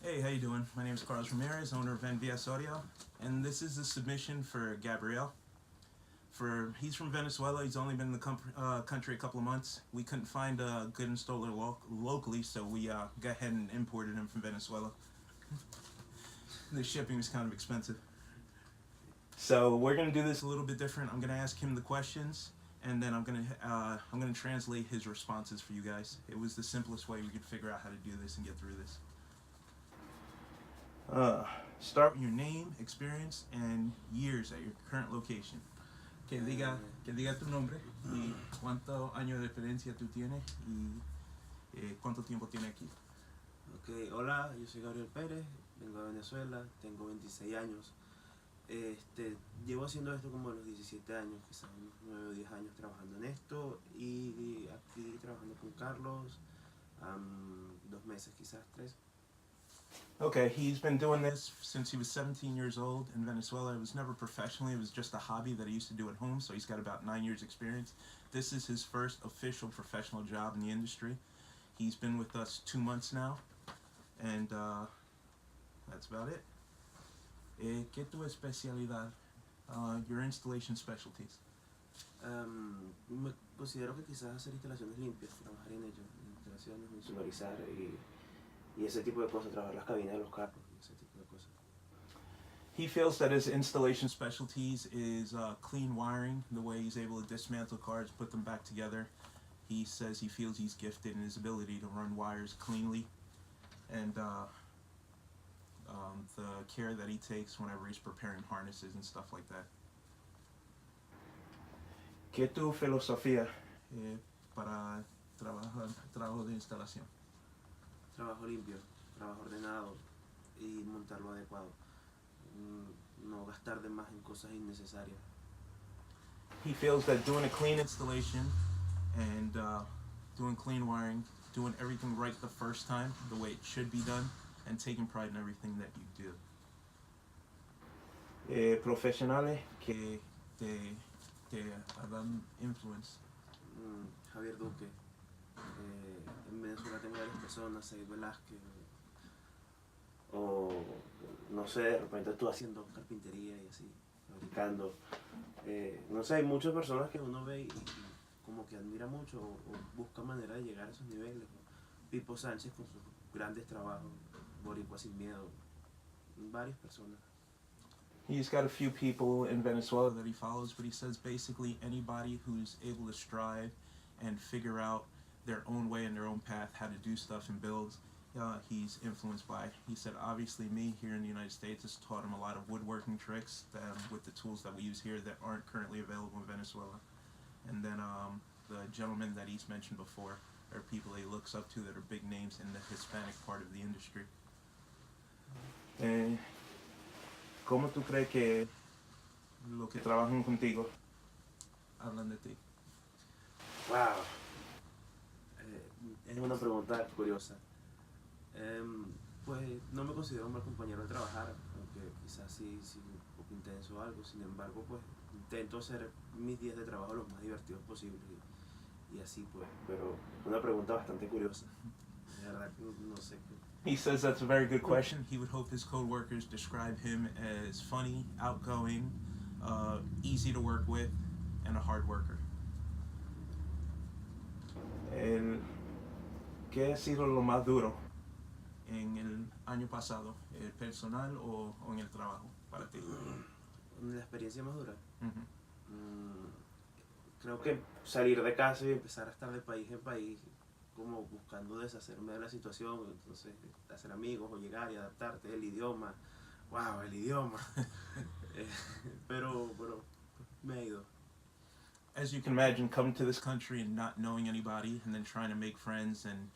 Hey, how you doing? My name is Carlos Ramirez, owner of NVS Audio, and this is a submission for Gabriel. He's from Venezuela. He's only been in the country a couple of months. We couldn't find a good installer locally, so we got ahead and imported him from Venezuela. The shipping was kind of expensive. So we're gonna do this a little bit different. I'm gonna ask him the questions, and then I'm gonna translate his responses for you guys. It was the simplest way we could figure out how to do this and get through this. Start with your name, experience, and years at your current location. Que diga tu nombre y cuántos años de experiencia tú tienes y cuánto tiempo tienes aquí. Ok, hola, yo soy Gabriel Pérez, vengo de Venezuela, tengo 26 años. Llevo haciendo esto como a los 17 años, quizás unos 9 o 10 años trabajando en esto, y aquí trabajando con Carlos, 2 meses, quizás 3. Okay, he's been doing this since he was 17 years old in Venezuela. It was never professionally, it was just a hobby that he used to do at home, so he's got about 9 years experience. This is his first official professional job in the industry. He's been with us 2 months now, and that's about it. ¿Qué tu especialidad? Your installation specialties. Me considero que quizás hacer instalaciones limpias, trabajar en ello, instalaciones, insularizar y ese tipo de cosas, trabajar las cabinas de los carros, ese tipo de cosas. He feels that his installation specialties is clean wiring, the way he's able to dismantle cars, put them back together. He says he feels he's gifted in his ability to run wires cleanly, and the care that he takes whenever he's preparing harnesses and stuff like that. ¿Qué tu filosofía para trabajo de instalación? Trabajo limpio, trabajo ordenado y montarlo adecuado. No gastar de más en cosas innecesarias. He feels that doing a clean installation and doing clean wiring, doing everything right the first time, the way it should be done, and taking pride in everything that you do. Profesionales que te hagan influence. Javier Duque. En Venezuela tengo varias personas, Said Velázquez, o no sé, de repente tú haciendo carpintería y así, fabricando. No sé, hay muchas personas que uno ve y como que admira mucho o busca manera de llegar a esos niveles. Pipo Sánchez con sus grandes trabajos, Boricua sin miedo, varias personas. He's got a few people in Venezuela that he follows, but he says basically anybody who's able to strive and figure out their own way and their own path, how to do stuff and build, he's influenced by. He said obviously me here in the United States has taught him a lot of woodworking tricks with the tools that we use here that aren't currently available in Venezuela. And then the gentlemen that he's mentioned before are people he looks up to that are big names in the Hispanic part of the industry. ¿Cómo tú crees que los que trabajan contigo hablan de ti? Wow. Es una pregunta curiosa. Pues no me considero un mal compañero de trabajar, aunque quizás sí un poco intenso o algo. Sin embargo, pues intento hacer mis días de trabajo lo más divertidos posibles y así pues. Pero una pregunta bastante curiosa. De verdad que no sé qué. He says that's a very good question. He would hope his co-workers describe him as funny, outgoing, easy to work with, and a hard worker. ¿Qué ha sido lo más duro en el año pasado, el personal o en el trabajo para ti? La experiencia más dura. Creo que salir de casa y empezar a estar de país en país, como buscando deshacerme de la situación, entonces hacer amigos o llegar y adaptarte, el idioma, wow, el idioma. pero me ha ido. As you can imagine, coming to this country and not knowing anybody and then trying to make friends, and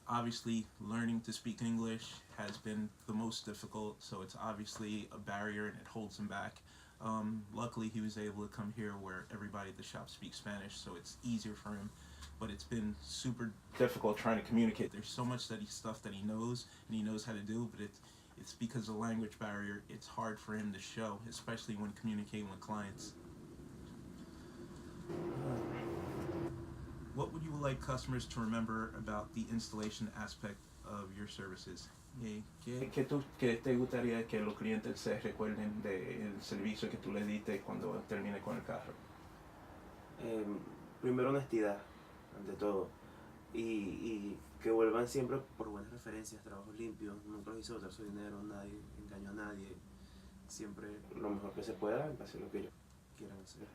obviously learning to speak English has been the most difficult, so it's obviously a barrier and it holds him back. Luckily he was able to come here where everybody at the shop speaks Spanish, so it's easier for him, but it's been super difficult trying to communicate. There's so much stuff that he knows and he knows how to do, but it's because of the language barrier, it's hard for him to show, especially when communicating with clients. What would you like customers to remember about the installation aspect of your services? ¿Qué te gustaría que los clientes se recuerden del servicio que tú les diste cuando termine con el carro? Primero honestidad, ante todo. Y que vuelvan siempre por buenas referencias, trabajos limpios, nunca los hice botar su dinero, nadie engañó a nadie, siempre lo mejor que se pueda, hacer lo que ellos quieran hacer.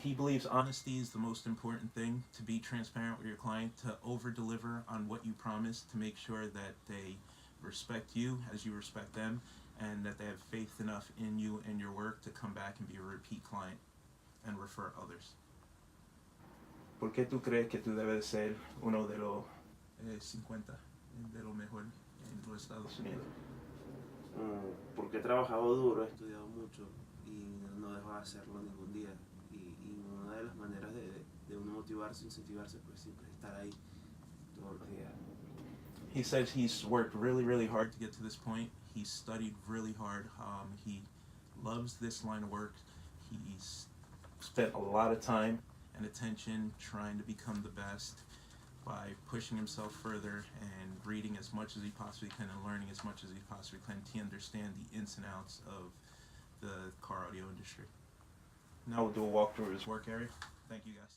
He believes honesty is the most important thing, to be transparent with your client, to over-deliver on what you promise, to make sure that they respect you as you respect them, and that they have faith enough in you and your work to come back and be a repeat client and refer others. ¿Por qué tú crees que tú debes ser uno de los 50 de lo mejor en los Estados Unidos? Porque he trabajado duro, he estudiado mucho y no dejo de hacerlo ningún día. Y una de las maneras de uno motivarse, incentivarse, pues siempre estar ahí todos los días. He says he's worked really, really hard to get to this point. He's studied really hard. He loves this line of work. He's spent a lot of time and attention trying to become the best by pushing himself further and reading as much as he possibly can and learning as much as he possibly can to understand the ins and outs of the car audio industry. Now we'll do a walkthrough of his work area. Thank you guys.